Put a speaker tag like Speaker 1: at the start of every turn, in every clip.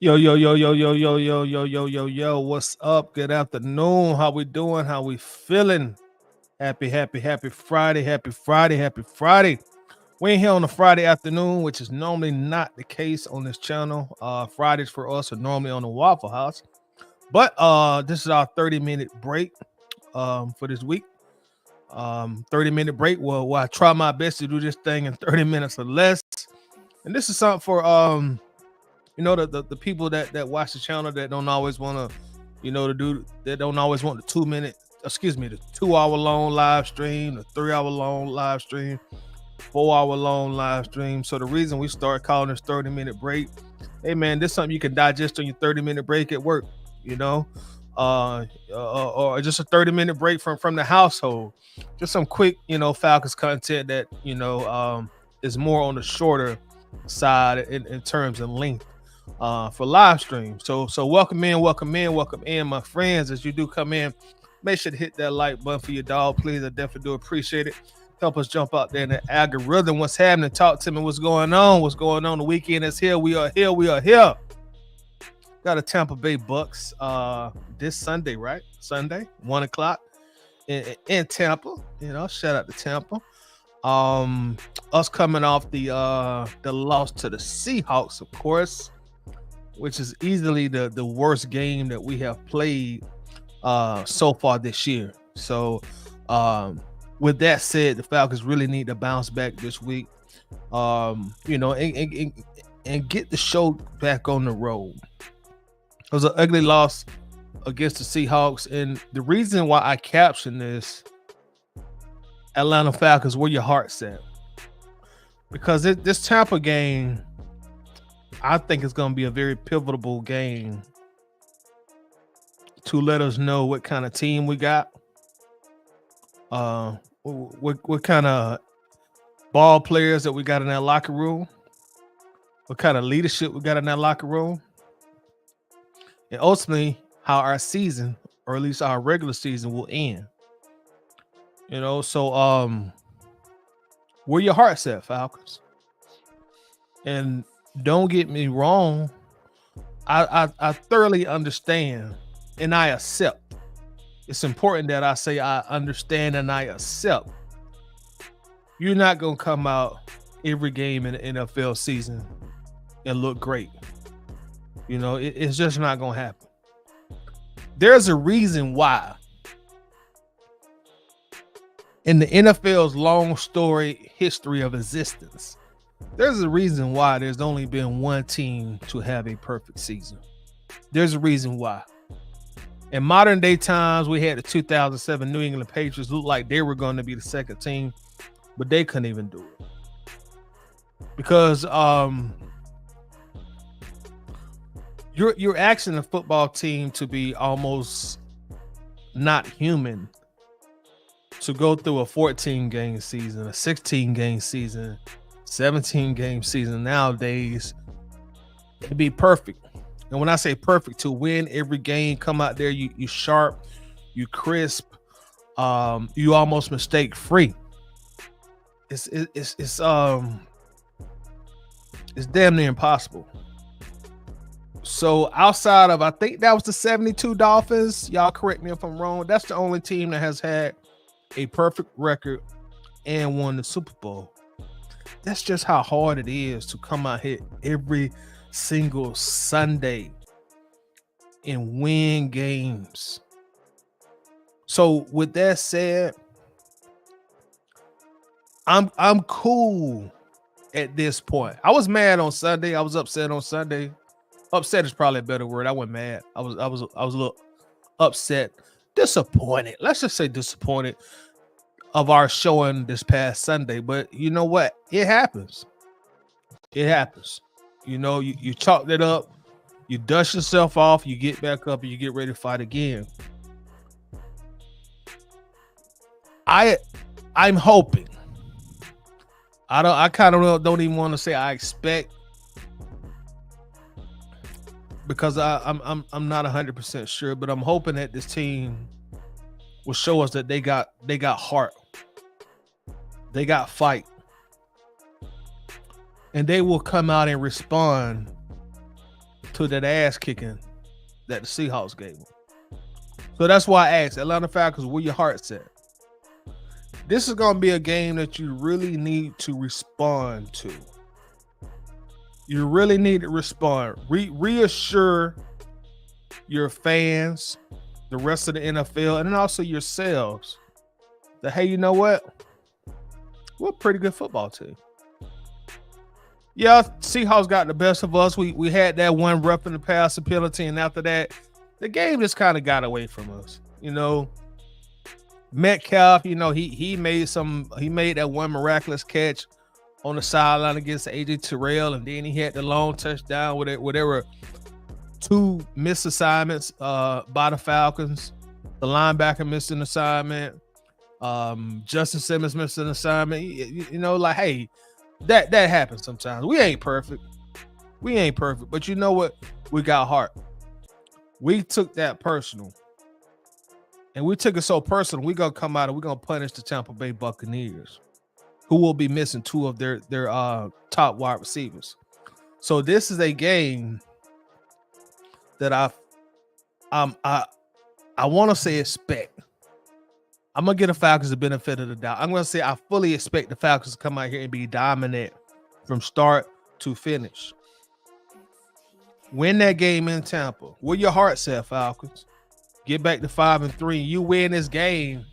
Speaker 1: Yo, yo, yo, yo, yo, yo, yo, yo, yo, yo, yo. What's up? Good afternoon. How we doing? How we feeling? Happy Friday. Happy Friday. Happy Friday. We ain't here on a Friday afternoon, which is normally not the case on this channel. Fridays for us are normally on the Waffle House. But this is our 30-minute break for this week. 30-minute break. Well, I try my best to do this thing in 30 minutes or less. And this is something for the people that watch the channel that don't always want to that don't always want the 2 hour long live stream, the 3 hour long live stream, 4 hour long live stream. So the reason we start calling this 30-minute break, hey man, this is something you can digest on your 30-minute break at work, or just a 30-minute break from the household. Just some quick Falcons content that is more on the shorter side in terms of length for live stream. So welcome in, my friends. As you do come in, make sure to hit that like button for your dog, please. I definitely do appreciate it. Help us jump out there in the algorithm. What's happening? Talk to me. What's going on? What's going on? The weekend is here. We are here. Got a Tampa Bay Bucks this Sunday, right? Sunday, 1:00 in Tampa. Shout out to Tampa. Us coming off the loss to the Seahawks, of course, which is easily the worst game that we have played so far this year. So with that said, the Falcons really need to bounce back this week, and get the show back on the road. It was an ugly loss against the Seahawks, and the reason why I captioned this, Atlanta Falcons, where your heart's at, because this Tampa game, I think it's going to be a very pivotal game to let us know what kind of team we got, what kind of ball players that we got in that locker room, what kind of leadership we got in that locker room, and ultimately how our season, or at least our regular season, will end. So where your heart's at, Falcons? And don't get me wrong, I thoroughly understand and I accept. It's important that I say I understand and I accept. You're not going to come out every game in the NFL season and look great. It's just not going to happen. There's a reason why. In the NFL's long story history of existence, there's a reason why there's only been one team to have a perfect season. There's a reason why. In modern day times, we had the 2007 New England Patriots look like they were going to be the second team, but they couldn't even do it. Because you're asking a football team to be almost not human, to go through a 14-game season, a 16-game season, 17-game season nowadays, it'd be perfect. And when I say perfect, to win every game, come out there, you sharp, you crisp, you almost mistake free. It's damn near impossible. So outside of, I think that was the 72 Dolphins, y'all correct me if I'm wrong, that's the only team that has had a perfect record and won the Super Bowl. That's just how hard it is to come out here every single Sunday and win games. So with that said, I'm cool at this point. I was mad on Sunday. I was upset on Sunday. Upset is probably a better word. I wasn't mad. I was a little upset, disappointed. Let's just say disappointed of our showing this past Sunday. But you know what? It happens. It happens. You chalked it up, you dust yourself off, you get back up, and you get ready to fight again. I'm hoping. I kind of don't even want to say I expect, because I'm not 100% sure, but I'm hoping that this team will show us that they got heart, they got fight, and they will come out and respond to that ass kicking that the Seahawks gave them. So that's why I asked Atlanta Falcons, where your heart's at? This is going to be a game that you really need to respond to. You really need to respond. Reassure your fans, the rest of the NFL, and then also yourselves that, hey, you know what? We're a pretty good football team. Yeah, Seahawks got the best of us. We had that one rep in the pass ability, and after that, the game just kind of got away from us. Metcalf, he made that one miraculous catch on the sideline against AJ Terrell, and then he had the long touchdown with it. There were 2 missed assignments by the Falcons. The linebacker missed an assignment. Justin Simmons missed an assignment. Hey, that happens sometimes. We ain't perfect, but you know what? We got heart. We took that personal, and we took it so personal. We're gonna come out and we're gonna punish the Tampa Bay Buccaneers, who will be missing 2 of their top wide receivers. So this is a game that I want to say expect. I'm going to give the Falcons the benefit of the doubt. I'm going to say I fully expect the Falcons to come out here and be dominant from start to finish. Win that game in Tampa. Where your heart's at, Falcons. Get back to 5-3. You win this game,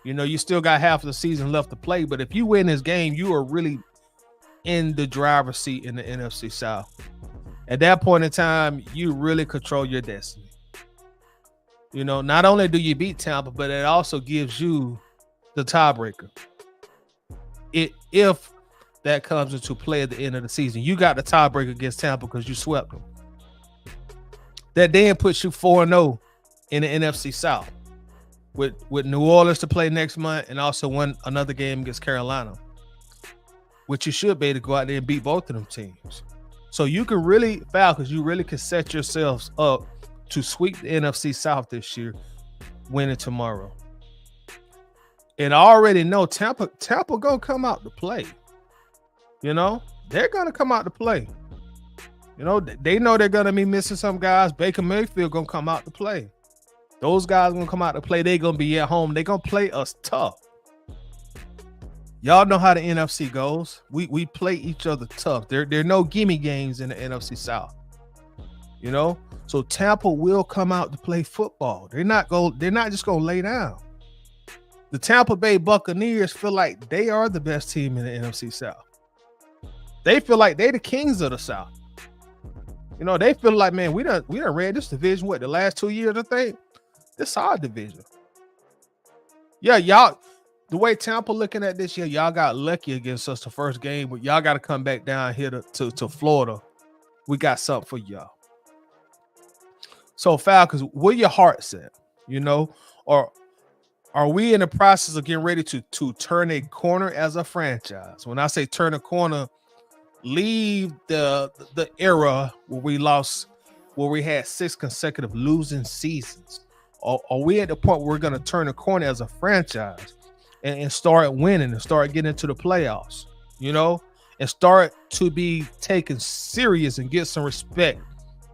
Speaker 1: you still got half of the season left to play. But if you win this game, you are really in the driver's seat in the NFC South. At that point in time, you really control your destiny. Not only do you beat Tampa, but it also gives you the tiebreaker. If that comes into play at the end of the season, you got the tiebreaker against Tampa because you swept them. That then puts you 4-0 in the NFC South with New Orleans to play next month, and also another game against Carolina, which you should be able to go out there and beat both of them teams. So you can really, Falcons, you really can set yourselves up to sweep the NFC South this year, winning tomorrow. And I already know Tampa gonna come out to play. They're gonna come out to play. They know they're gonna be missing some guys. Baker Mayfield gonna come out to play. Those guys gonna come out to play. They're gonna be at home. They're gonna play us tough. Y'all know how the NFC goes. We play each other tough. There are no gimme games in the NFC South. So Tampa will come out to play football. They're not just gonna lay down. The Tampa Bay Buccaneers feel like they are the best team in the NFC South. They feel like they're the kings of the South. They feel like, man, we done ran this division the last 2 years, I think. This is our division. Yeah, y'all, the way Tampa looking at this year, y'all got lucky against us the first game, but y'all got to come back down here to Florida. We got something for y'all. So Falcons, where your heart's at, or are we in the process of getting ready to turn a corner as a franchise? When I say turn a corner, leave the era where we had 6 consecutive losing seasons. Are we at the point where we're going to turn a corner as a franchise and start winning and start getting into the playoffs, and start to be taken serious and get some respect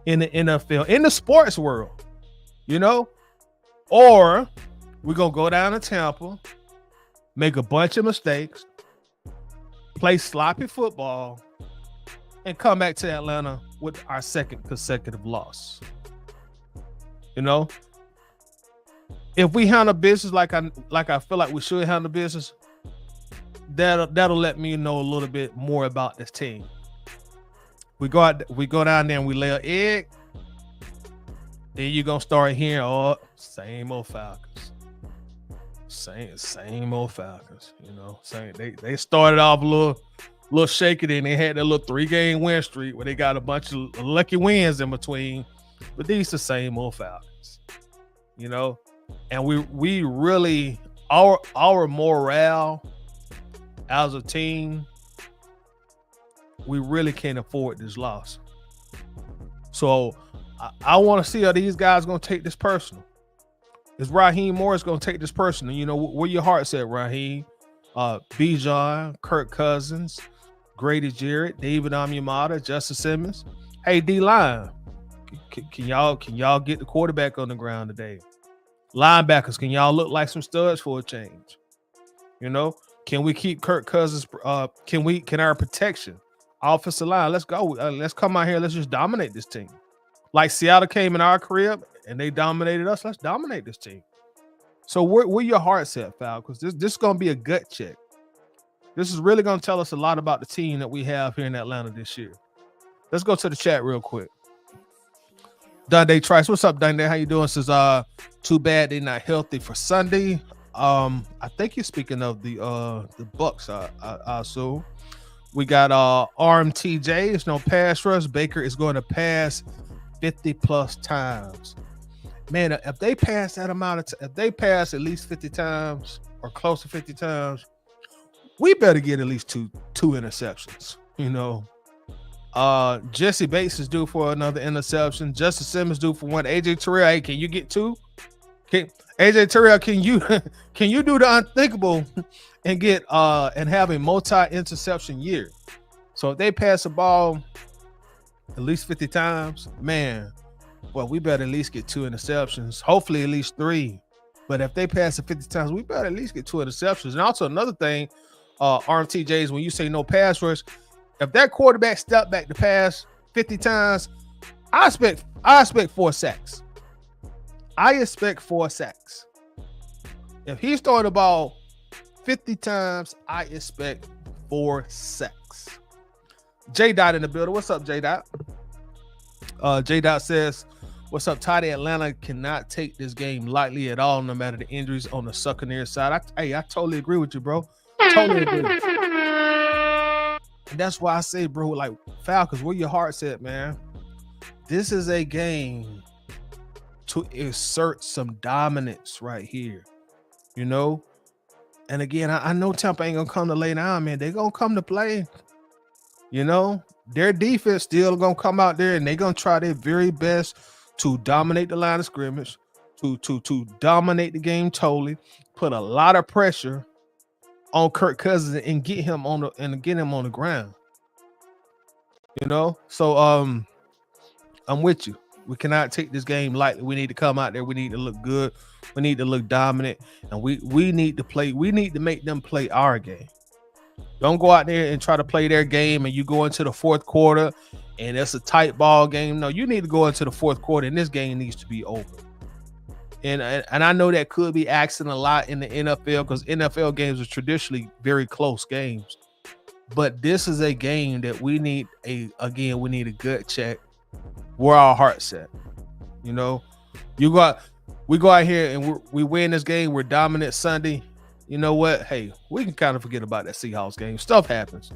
Speaker 1: in the NFL, in the sports world, or we're going to go down to Tampa, make a bunch of mistakes, play sloppy football, and come back to Atlanta with our 2nd consecutive loss. If we handle business like I feel like we should handle business, that'll let me know a little bit more about this team. We go down there and we lay an egg. Then you're gonna start hearing, same old Falcons. Same old Falcons, they started off a little shaky, then they had that little 3-game win streak where they got a bunch of lucky wins in between. But these the same old Falcons, and we really our morale as a team, we really can't afford this loss. So I want to see how these guys going to take this personal. Is Raheem Morris going to take this personal? Where your heart's at, Raheem? Bijan, Kirk Cousins, Grady Jarrett, David Onyemata, Justin Simmons. Hey, D-line, Can y'all get the quarterback on the ground today? Linebackers, can y'all look like some studs for a change? You know, can we keep Kirk Cousins? Can our protection, offensive line? Let's go. Let's come out here. Let's just dominate this team. Like Seattle came in our crib and they dominated us. Let's dominate this team. So where your heart's at, Falcons? This is gonna be a gut check. This is really gonna tell us a lot about the team that we have here in Atlanta this year. Let's go to the chat real quick. Dundee Trice, what's up, Dundee? How you doing? Says too bad they're not healthy for Sunday. I think you're speaking of the Bucks. I assume. We got RMTJ. It's no pass rush. Baker is going to pass 50 plus times. Man, if they pass that amount of if they pass at least 50 times or close to 50 times, we better get at least two interceptions. You know. Jesse Bates is due for another interception. Justin Simmons due for one. AJ Terrell, hey, can you get two? AJ Terrell, can you do the unthinkable and get and have a multi-interception year? So if they pass the ball at least 50 times, man, well, we better at least get two interceptions. Hopefully at least three. But if they pass it 50 times, we better at least get two interceptions. And also another thing, RMTJs, when you say no pass rush, if that quarterback step back to pass 50 times, I expect 4 sacks. I expect 4 sacks. If he's throwing the ball 50 times, I expect 4 sacks. J Dot in the building. What's up, J Dot? J Dot says, "What's up, Toddy? Atlanta cannot take this game lightly at all, no matter the injuries on the Succaneer side." I totally agree with you, bro. Totally agree. And that's why I say, bro, like, Falcons, where your heart's at, man. This is a game to assert some dominance right here, you know? And again, I know Tampa ain't gonna come to lay down, man. They're gonna come to play. You know, their defense still gonna come out there and they're gonna try their very best to dominate the line of scrimmage, to dominate the game totally, put a lot of pressure on Kirk Cousins and get him on the ground. You know, so I'm with you. We cannot take this game lightly. We need to come out there. We need to look good. We need to look dominant, and we need to play. We need to make them play our game. Don't go out there and try to play their game, and you go into the fourth quarter, and it's a tight ball game. No, you need to go into the fourth quarter, and this game needs to be over. And I know that could be asking a lot in the NFL because NFL games are traditionally very close games. But this is a game that we need a gut check where our heart's at. You know, we go out here and we win this game. We're dominant Sunday. You know what? Hey, we can kind of forget about that Seahawks game. Stuff happens.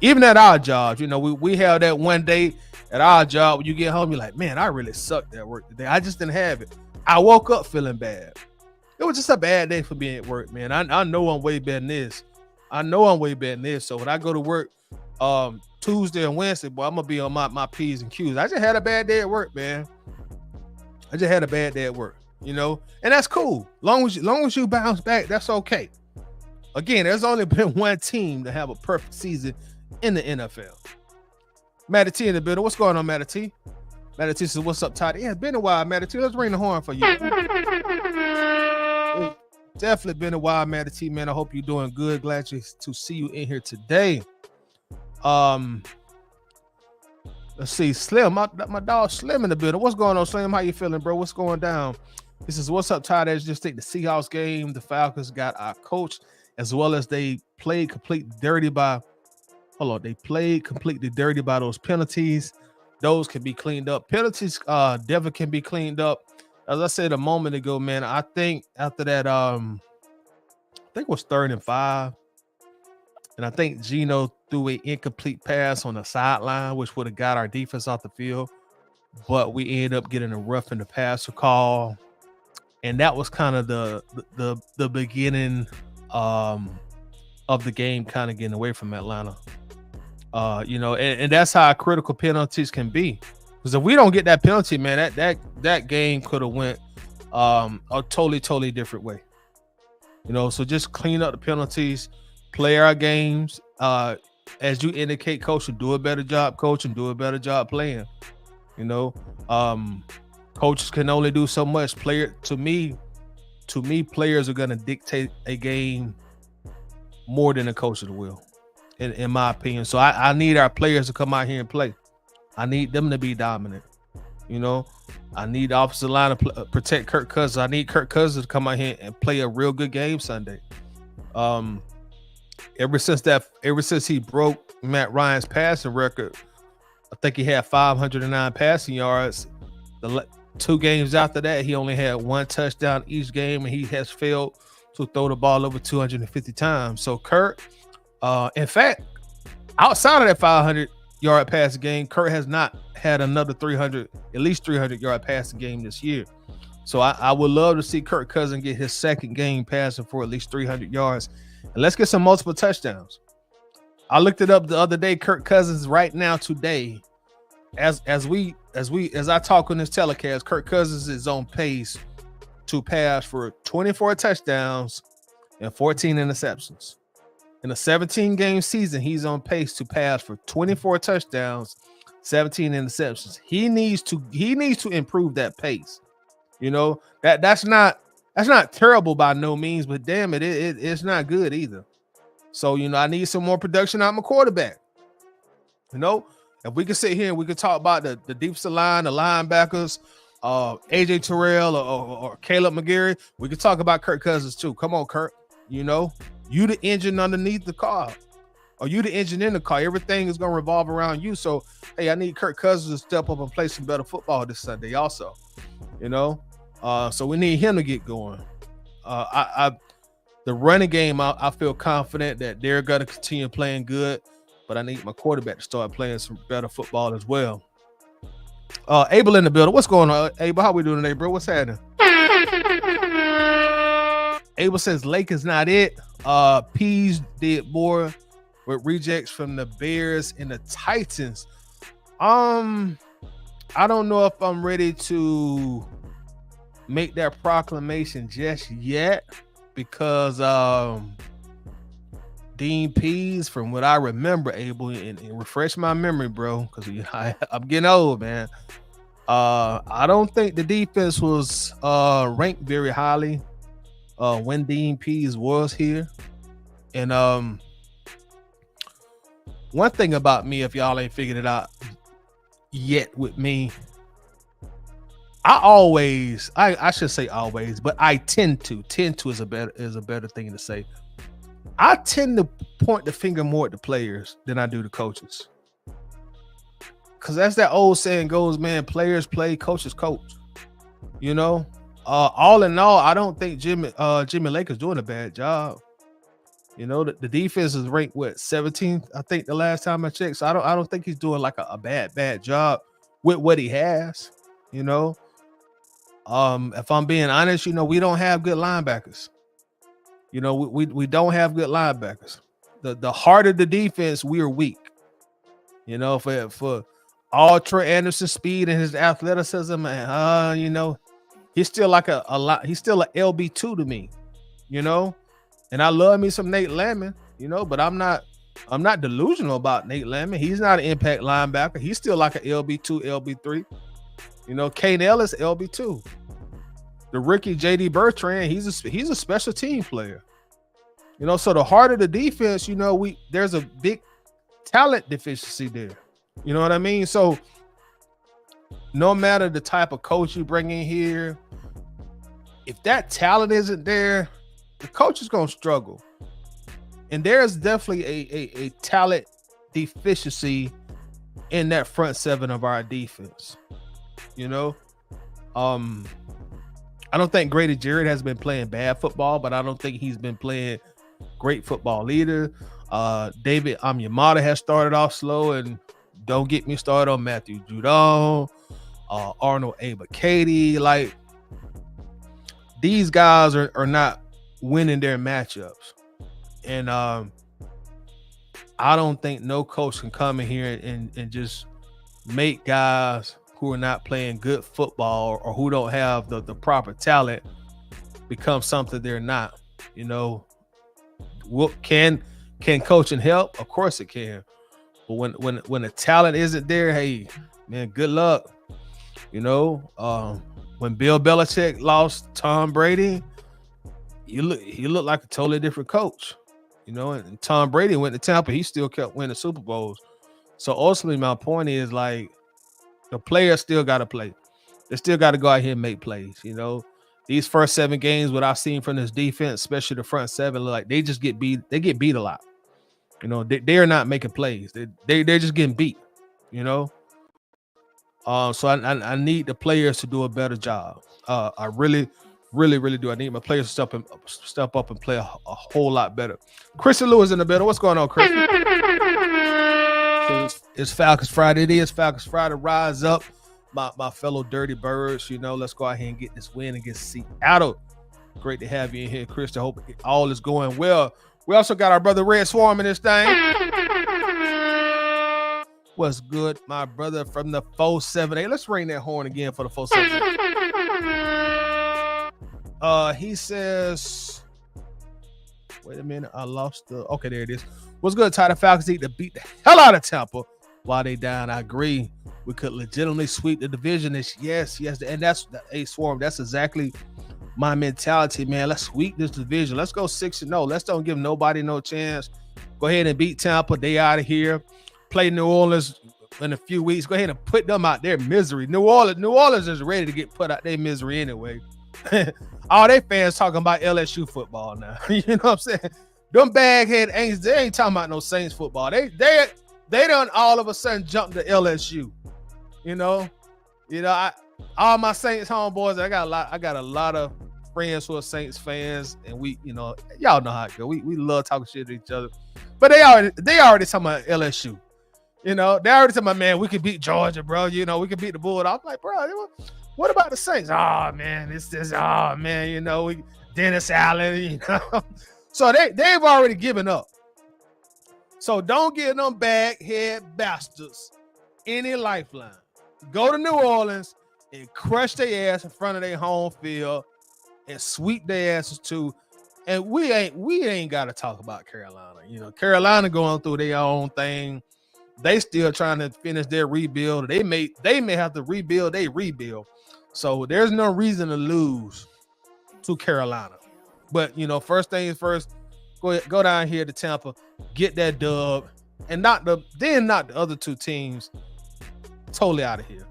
Speaker 1: Even at our jobs, you know, we have that one day at our job when you get home, you're like, man, I really sucked at work today. I just didn't have it. I woke up feeling bad. It was just a bad day for being at work, man. I know I'm way better than this. So when I go to work Tuesday and Wednesday, boy, I'm gonna be on my P's and Q's. I just had a bad day at work, man. You know, and that's cool. Long as you bounce back, that's okay. Again, there's only been one team to have a perfect season in the NFL. Matty T in the building. What's going on, Matty T? Matty T says, "What's up, Todd?" Yeah, it's been a while, Matty T. Let's ring the horn for you. It's definitely been a while, Matty T, man. I hope you're doing good. Glad to see you in here today. Let's see, Slim, my dog Slim in the building. What's going on, Slim? How you feeling, bro? What's going down? This is "What's up, Todd?" As just take the Seahawks game. The Falcons got our coach, as well as they played completely dirty by those penalties. Those can be cleaned up. Penalties definitely can be cleaned up. As I said a moment ago, man, I think after that, I think it was 3rd and 5. And I think Geno threw an incomplete pass on the sideline, which would have got our defense off the field. But we ended up getting a roughing the passer call. And that was kind of the beginning of the game kind of getting away from Atlanta. You know, and that's how critical penalties can be. Because if we don't get that penalty, man, that game could have went a totally different way. You know, so just clean up the penalties, play our games. As you indicate, coach, and do a better job coaching, do a better job playing. You know, Um, Coaches can only do so much. To me, players are gonna dictate a game more than the coaches will, in my opinion. So I need our players to come out here and play. I need them to be dominant. You know, I need the offensive line to protect Kirk Cousins. I need Kirk Cousins to come out here and play a real good game Sunday. Um, ever since he broke Matt Ryan's passing record, I think he had 509 passing yards. The 2 games after that, he only had 1 touchdown each game, and he has failed to throw the ball over 250 times. So Kirk, in fact, outside of that 500-yard passing game, Kirk has not had another at least 300-yard passing game this year. So I would love to see Kirk Cousins get his second game passing for at least 300 yards, and let's get some multiple touchdowns. I looked it up the other day. Kirk Cousins right now today, as I talk on this telecast, Kirk Cousins is on pace to pass for 24 touchdowns and 14 interceptions. In a 17-game season, he's on pace to pass for 24 touchdowns, 17 interceptions. He needs to improve that pace. You know, that's not terrible by no means, but damn it's not good either. So, you know, I need some more production out of my quarterback. You know, if we can sit here and we can talk about the deep line, the linebackers, AJ Terrell or Caleb McGarry, we can talk about Kirk Cousins too. Come on, Kirk. You know, you the engine underneath the car, or you the engine in the car. Everything is going to revolve around you. So, hey, I need Kirk Cousins to step up and play some better football this Sunday also. You know, so we need him to get going. The running game, I feel confident that they're going to continue playing good, but I need my quarterback to start playing some better football as well. Abel in the building. What's going on, Abel? How we doing today, bro? What's happening? Abel says Lake is not it. Peas did more with rejects from the Bears and the Titans. I don't know if I'm ready to make that proclamation just yet, because Dean Pease, from what I remember, Abel, and refresh my memory, bro, because I'm getting old, man. I don't think the defense was ranked very highly when Dean Pease was here. And one thing about me, if y'all ain't figured it out yet with me, I should say always, but I tend to is a better thing to say. I tend to point the finger more at the players than I do the coaches. Because as that old saying goes, man, players play, coaches coach. You know, all in all, I don't think Jimmy Lake is doing a bad job. You know, the defense is ranked 17th, I think, the last time I checked. So I don't think he's doing like a bad job with what he has. You know, if I'm being honest, you know, we don't have good linebackers. You know, we don't have good linebackers. The heart of the defense, we are weak. You know, for all Trey Anderson's speed and his athleticism, and you know, he's still like he's still an LB2 to me. You know, and I love me some Nate Landman. You know, but I'm not delusional about Nate Landman. He's not an impact linebacker. He's still like an LB2, LB3. You know, Kane Ellis, LB2. The rookie JD Bertrand, he's a special team player. You know, so the heart of the defense, you know, there's a big talent deficiency there. You know what I mean? So no matter the type of coach you bring in here, if that talent isn't there, the coach is going to struggle. And there's definitely a talent deficiency in that front seven of our defense. You know, I don't think Grady Jarrett has been playing bad football, but I don't think he's been playing great football either. David Amyamata has started off slow, and don't get me started on Matthew Judon, Arnold Abakady. Like, these guys are not winning their matchups. And I don't think no coach can come in here and just make guys who are not playing good football or who don't have the proper talent become something they're not. You know, can coaching help? Of course it can. But when the talent isn't there, hey, man, good luck. When Bill Belichick lost Tom Brady, he looked like a totally different coach. And Tom Brady went to Tampa, he still kept winning Super Bowls. So ultimately, my point is like the players still got to play. They still got to go out here and make plays. These first 7 games, what I've seen from this defense, especially the front seven, like they just get beat. They get beat a lot. They are not making plays. They're just getting beat. You know, so I need the players to do a better job. I really, really, really do. I need my players to step up and play a whole lot better. Christian Lewis in the middle. What's going on, Chris? It's Falcons Friday. It is Falcons Friday. Rise up, my fellow Dirty Birds. Let's go out here and get this win against Seattle. Great to have you in here, Chris. I hope all is going well. We also got our brother Red Swarm in this thing. What's good, my brother from the 478? Let's ring that horn again for the 478. He says, wait a minute, I lost the. Okay, there it is. What's good, Ty? The Falcons need to beat the hell out of Tampa while they down. I agree. We could legitimately sweep the division. Yes, and that's a Swarm. That's exactly my mentality, man. Let's sweep this division. Let's go 6-0. Let's don't give nobody no chance. Go ahead and beat Tampa. They out of here. Play New Orleans in a few weeks. Go ahead and put them out their misery. New Orleans is ready to get put out their misery anyway. All they fans talking about LSU football now. You know what I'm saying? Them baghead ain't they ain't talking about no Saints football. They done all of a sudden jumped to LSU. All my Saints homeboys. I got a lot of friends who are Saints fans, and we, y'all know how it goes. We love talking shit to each other, but they already talking about LSU. They already talking about, man, we could beat Georgia, bro. We could beat the Bulldogs. I'm like, bro, what about the Saints? Oh man, it's this. Oh man, we Dennis Allen. So they've already given up. So don't give them baghead bastards any lifeline. Go to New Orleans and crush their ass in front of their home field and sweep their asses too. And we ain't got to talk about Carolina. Carolina going through their own thing. They still trying to finish their rebuild. They may have to rebuild. They rebuild. So there's no reason to lose to Carolina. But first things first, go down here to Tampa, get that dub, and not the other two teams totally out of here.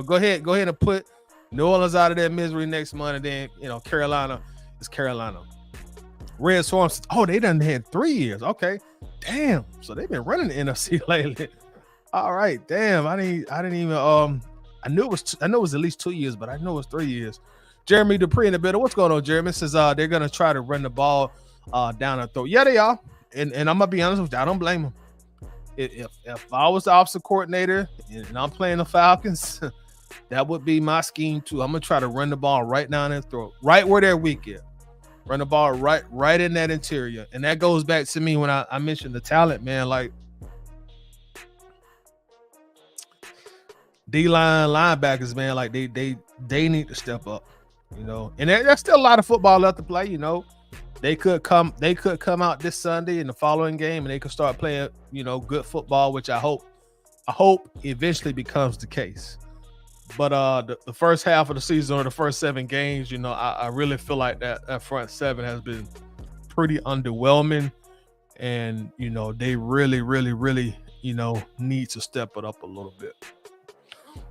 Speaker 1: Go ahead and put New Orleans out of their misery next month, and then Carolina is Carolina. Red Swarms. Oh, they done had 3 years. Okay, damn. So they've been running the NFC lately. All right, damn. I didn't even. I knew it was at least 2 years, but I know it's 3 years. Jeremy Dupree in the middle. What's going on, Jeremy? Says they're gonna try to run the ball down their throat. Yeah, they are. And I'm gonna be honest with you, I don't blame them. If I was the offensive coordinator and I'm playing the Falcons, that would be my scheme too. I'm gonna try to run the ball right down their throat, right where they're weak at. Run the ball right in that interior. And that goes back to me when I mentioned the talent, man. Like D-line linebackers, man, like they need to step up, And there's still a lot of football left to play, They could come out this Sunday in the following game and they could start playing, good football, which I hope eventually becomes the case. But the first half of the season or the first 7 games, I really feel like that front seven has been pretty underwhelming. And, they really, really, really, need to step it up a little bit.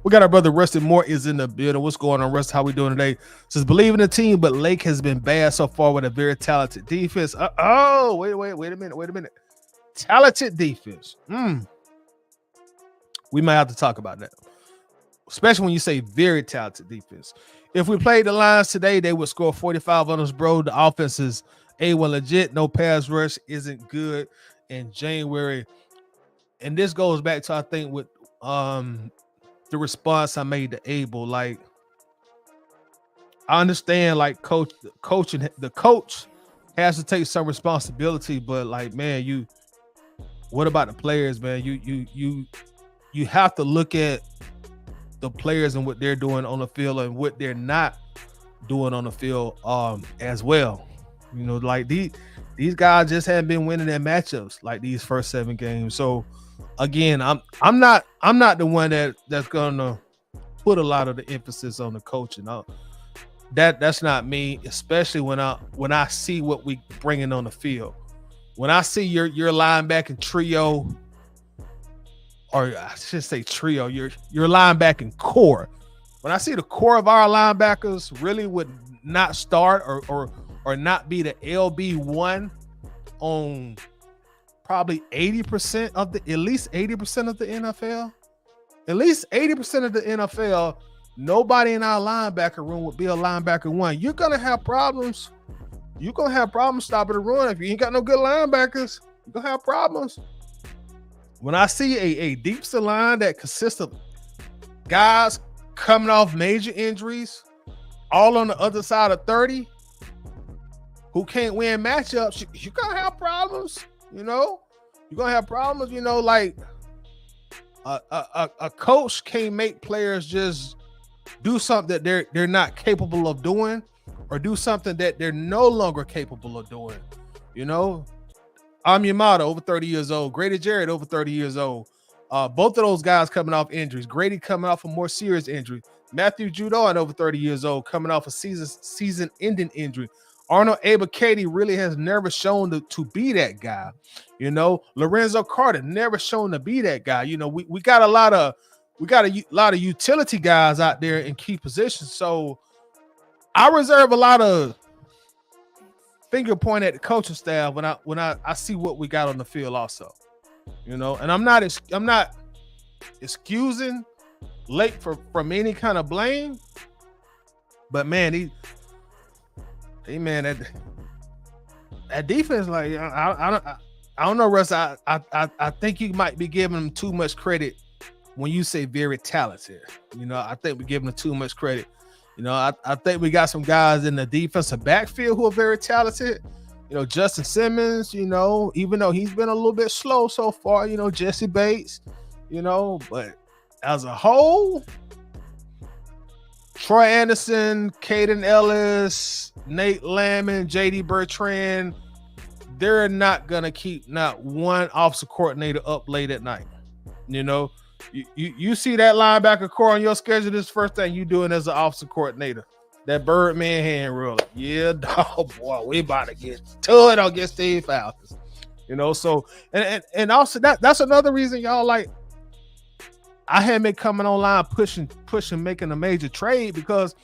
Speaker 1: We got our brother Rustin Moore is in the building. What's going on, Rustin? How we doing today? Says, believe in the team, but Lake has been bad so far with a very talented defense. Wait a minute. Talented defense. We might have to talk about that. Especially when you say very talented defense. If we played the Lions today, they would score 45 on us, bro. The offense is A1 legit. No pass rush isn't good in January. And this goes back to, I think, with the response I made to Abel. Like, I understand, like, the coach has to take some responsibility, but like, man, what about the players, man? You have to look at the players and what they're doing on the field and what they're not doing on the field as well. Like these guys just haven't been winning their matchups like these first 7 games. So again, I'm not the one that's gonna put a lot of the emphasis on the coaching. That's not me, especially when I see what we bringing on the field. When I see your linebacking trio, or I should say trio, your linebacking core. When I see the core of our linebackers really would not start or not be the LB1 on probably 80% of the, at least 80% of the NFL. At least 80% of the NFL, nobody in our linebacker room would be a linebacker one. You're gonna have problems. You're gonna have problems stopping the run. If you ain't got no good linebackers, you're gonna have problems. When I see a deep set line that consists of guys coming off major injuries, all on the other side of 30, who can't win matchups, you're gonna have problems. You're gonna have problems. Like a coach can't make players just do something that they're not capable of doing, or do something that they're no longer capable of doing. Yamato, over 30 years old. Grady Jarrett, over 30 years old. Both of those guys coming off injuries. Grady coming off a more serious injury. Matthew Judon, over 30 years old, coming off a season-ending injury. Arnold Ebiketie really has never shown to be that guy. Lorenzo Carter never shown to be that guy. We got a lot of utility guys out there in key positions. So I reserve a lot of finger point at the coaching staff when I see what we got on the field also. And I'm not excusing Lake from any kind of blame, but man, that defense, like I don't know, Russ. I think you might be giving them too much credit when you say very talented. I think we're giving them too much credit. I think we got some guys in the defensive backfield who are very talented. Justin Simmons, even though he's been a little bit slow so far, Jesse Bates, but as a whole, Troy Anderson, Caden Ellis, Nate Lamon, JD Bertrand, they're not going to keep not one offensive coordinator up late at night. You see that linebacker core on your schedule, this first thing you doing as an offensive coordinator. That Birdman hand roller. Yeah, dog, boy, we about to get to it against Steve Falcons. So and also that's another reason, y'all, like I had been coming online pushing, making a major trade, because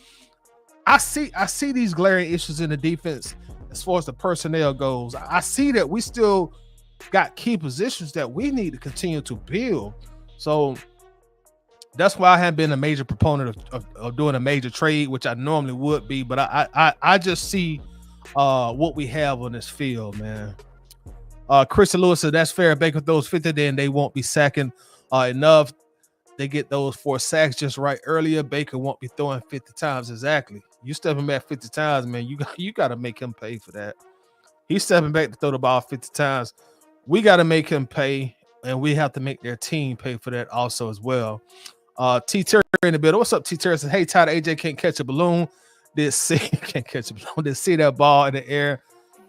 Speaker 1: I see these glaring issues in the defense as far as the personnel goes. I see that we still got key positions that we need to continue to build. So that's why I haven't been a major proponent of doing a major trade, which I normally would be. But I just see what we have on this field, man. Christian Lewis said that's fair. Baker throws 50, then they won't be sacking enough. They get those 4 sacks just right earlier. Baker won't be throwing 50 times exactly. You stepping back 50 times, man. You got to make him pay for that. He's stepping back to throw the ball 50 times. We got to make him pay, and we have to make their team pay for that also as well. T. Terry in the building. What's up, T. Terry? Says, hey, Tyler, AJ can't catch a balloon. Did see that ball in the air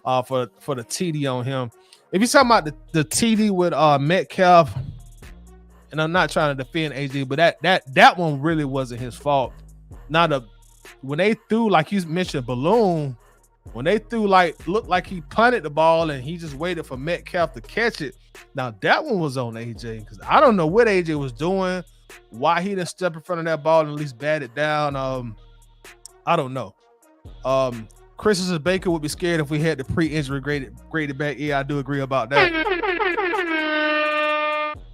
Speaker 1: for the TD on him. If you're talking about the TD with Metcalf, and I'm not trying to defend AJ, but that one really wasn't his fault. When they threw, like you mentioned, balloon, when they threw, looked like he punted the ball and he just waited for Metcalf to catch it. Now that one was on AJ, because I don't know what AJ was doing, why he didn't step in front of that ball and at least bat it down. I don't know. Christensen Baker would be scared if we had the pre-injury graded back. Yeah, I do agree about that.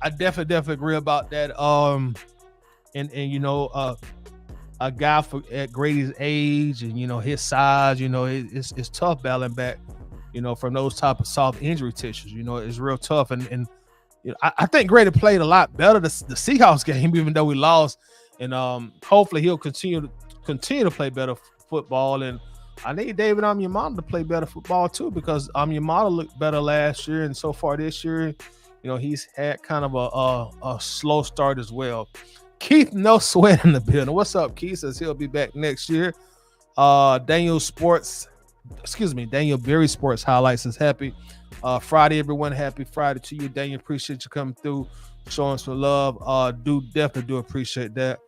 Speaker 1: I definitely agree about that. A guy at Grady's age and his size, it's tough battling back, from those type of soft injury tissues. It's real tough. And I think Grady played a lot better the Seahawks game, even though we lost. And hopefully he'll continue to play better football. And I need David Onyemata to play better football too, because Onyemata looked better last year, and so far this year, he's had kind of a slow start as well. Keith No Sweat in the building. What's up, Keith? Says he'll be back next year. Daniel Berry Sports Highlights is happy Friday, everyone. Happy Friday to you, Daniel. Appreciate you coming through, showing some love. Definitely do appreciate that.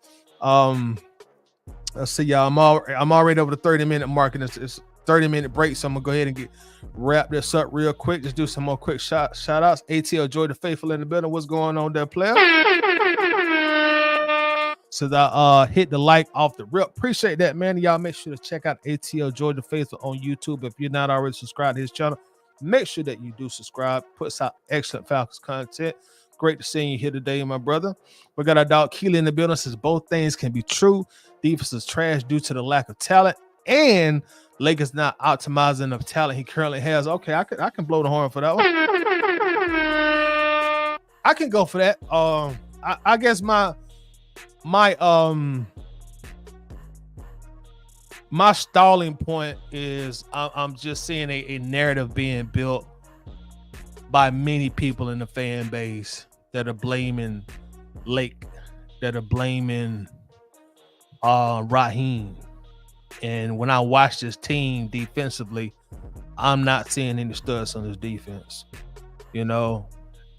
Speaker 1: Let's see, y'all. I'm already over the 30-minute mark, and it's 30-minute break, so I'm gonna go ahead and wrap this up real quick. Just do some more quick shout outs. ATL Joy the Faithful in the building. What's going on there, player? Since I hit the like off the rip, appreciate that, man. Y'all make sure to check out ATL Joy the Faithful on YouTube. If you're not already subscribed to his channel, make sure that you do subscribe. Puts out excellent Falcons content. Great to see you here today, my brother. We got our dog Keely in the building. Says both things can be true. Defense is trash due to the lack of talent, and Lakers not optimizing the talent he currently has. Okay, I can blow the horn for that one. I can go for that. I guess my stalling point is I'm just seeing a narrative being built by many people in the fan base that are blaming Lake, that are blaming Raheem. And when I watch this team defensively, I'm not seeing any studs on this defense, you know.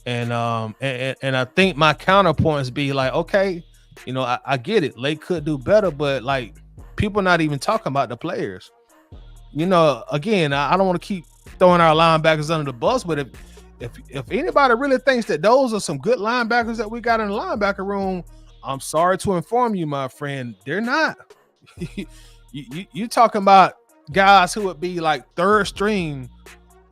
Speaker 1: And I think my counterpoints be like, okay, you know, I get it. Lake could do better, but like people not even talking about the players. You know, again, I don't want to keep throwing our linebackers under the bus, but if anybody really thinks that those are some good linebackers that we got in the linebacker room, I'm sorry to inform you, my friend, they're not. you talking about guys who would be like third string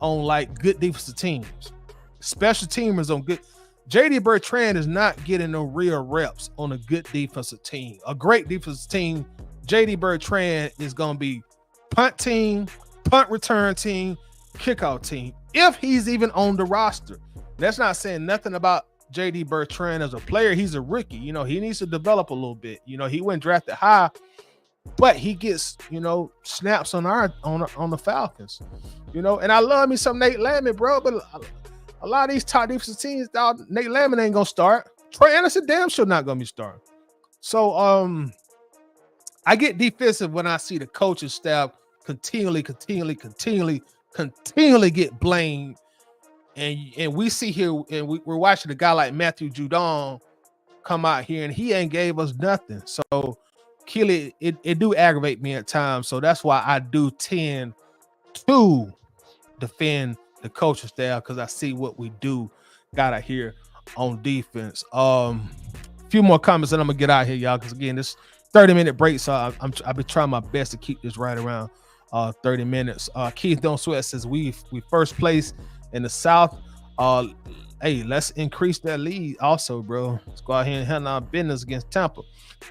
Speaker 1: on like good defensive teams, special teamers on good. JD Bertrand is not getting no real reps on a good defensive team. A great defensive team, JD Bertrand is going to be punt team, punt return team, kickoff team, if he's even on the roster. That's not saying nothing about JD Bertrand as a player. He's a rookie. You know, he needs to develop a little bit. You know, he went drafted high, but he gets, you know, snaps on the Falcons. You know, and I love me some Nate Landman, bro, but a lot of these top defensive teams, Nate Landman ain't gonna start. Troy Anderson damn sure not gonna be starting. So I get defensive when I see the coaching staff continually get blamed. And we see here, and we're watching a guy like Matthew Judon come out here, and he ain't gave us nothing. So Keely, it do aggravate me at times. So that's why I do tend to defend the coaching staff, because I see what we do got out here on defense. A few more comments and I'm gonna get out here, y'all, because again, this 30-minute break, so I've been trying my best to keep this right around 30 minutes. Keith Don't Sweat says we first place in the South. Hey, let's increase that lead also, bro. Let's go out here and handle our business against Tampa.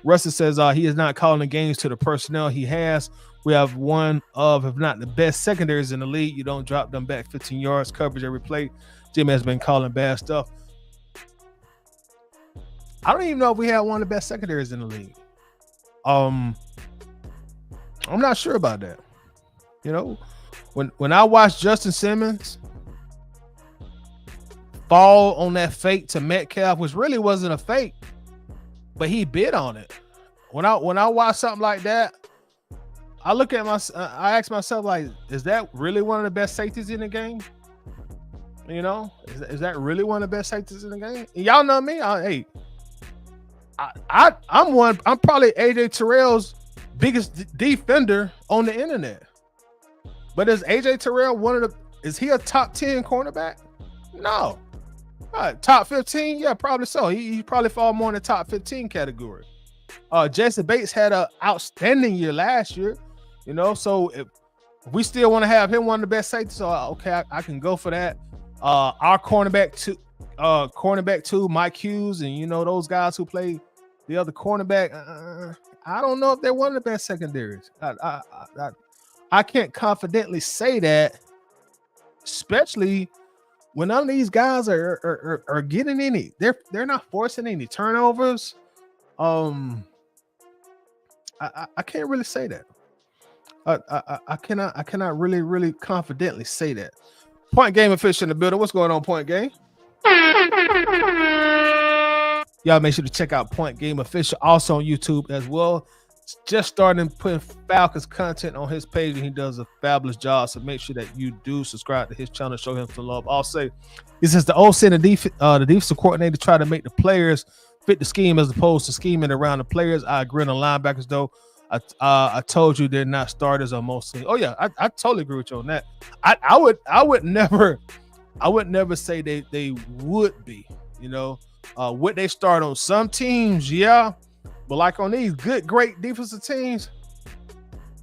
Speaker 1: Rusty says he is not calling the games to the personnel he has. We have one of, if not the best secondaries in the league. You don't drop them back 15 yards, coverage every play. Jimmy has been calling bad stuff. I don't even know if we have one of the best secondaries in the league. I'm not sure about that. You know, when I watched Justin Simmons fall on that fake to Metcalf, which really wasn't a fake, but he bid on it. When I watch something like that, I look at I ask myself, like, is that really one of the best safeties in the game? You know, is that really one of the best safeties in the game? And y'all know me. I'm probably AJ Terrell's biggest defender on the internet. But is AJ Terrell is he a top 10 cornerback? No. Top 15? Yeah, probably so. He probably fall more in the top 15 category. Jesse Bates had an outstanding year last year, you know, so if we still want to have him one of the best safeties, so okay, I can go for that. Our cornerback two, Mike Hughes, and you know those guys who play the other cornerback. I don't know if they're one of the best secondaries. I can't confidently say that, especially when none of these guys are getting any. They're not forcing any turnovers. I can't really say that. I cannot really confidently say that. Point Game official in the building. What's going on, Point Game? Y'all make sure to check out Point Game official also on YouTube as well. Just starting putting Falcons content on his page, and he does a fabulous job. So make sure that you do subscribe to his channel, show him some love. I'll say, he says the OC and the defensive coordinator try to make the players fit the scheme as opposed to scheming around the players. I agree on the linebackers though. I told you they're not starters on most teams. Oh yeah, I totally agree with you on that. I would never say they would be. You know, would they start on some teams? Yeah, but like on these great defensive teams,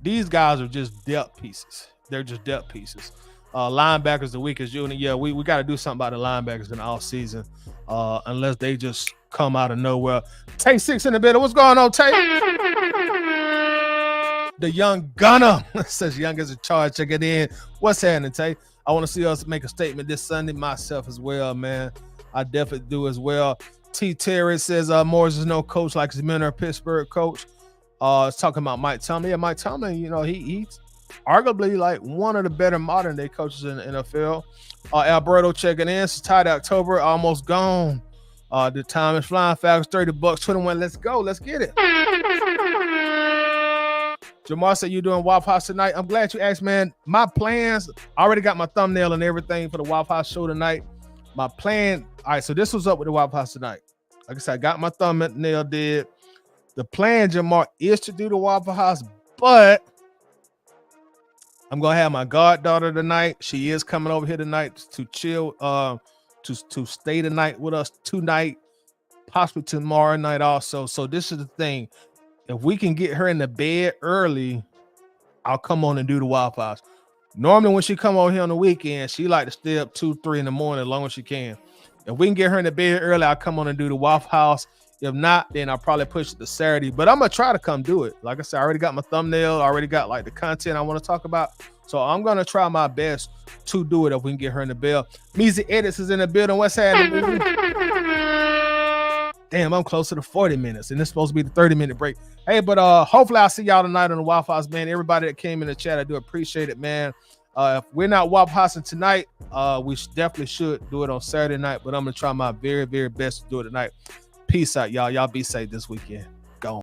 Speaker 1: these guys are just depth pieces. They're just depth pieces. Linebackers the weakest unit. Yeah, we got to do something about the linebackers in the off season, unless they just come out of nowhere. Tay 6 in the middle. What's going on, Tay? The young gunner says young as a charge. Check it in. What's happening, Tay? I want to see us make a statement this Sunday. Myself as well, man. I definitely do as well. T. Terry says Morris is no coach like his mentor, Pittsburgh coach. It's talking about Mike Tomlin. Yeah, Mike Tomlin, you know, he's arguably like one of the better modern day coaches in the NFL. Alberto checking in. It's tied October, almost gone. The time is flying. Falcons $30, 21. Let's go. Let's get it. Jamar said you're doing Waffle House tonight. I'm glad you asked, man. My plans, I already got my thumbnail and everything for the Waffle House show tonight. My plan, all right, so this was up with the Waffle House tonight. Like I said, I got my thumbnail did. The plan, Jamar, is to do the Waffle House, but I'm gonna have my goddaughter tonight. She is coming over here tonight to chill, to stay the night with us tonight, possibly tomorrow night also. So this is the thing. If we can get her in the bed early, I'll come on and do the Waffle House. Normally, when she come over here on the weekend, she like to stay up 2, 3 in the morning as long as she can. If we can get her in the bed early, I'll come on and do the Waffle House. If not, then I'll probably push it to Saturday. But I'm gonna try to come do it. Like I said, I already got my thumbnail. I already got like the content I want to talk about. So I'm gonna try my best to do it if we can get her in the bed. Measy Edits is in the building. What's happening? Damn, I'm closer to 40 minutes, and it's supposed to be the 30-minute break. Hey, but hopefully I'll see y'all tonight on the Waffle House, man. Everybody that came in the chat, I do appreciate it, man. If we're not Waffle Housing tonight, we definitely should do it on Saturday night, but I'm going to try my very, very best to do it tonight. Peace out, y'all. Y'all be safe this weekend.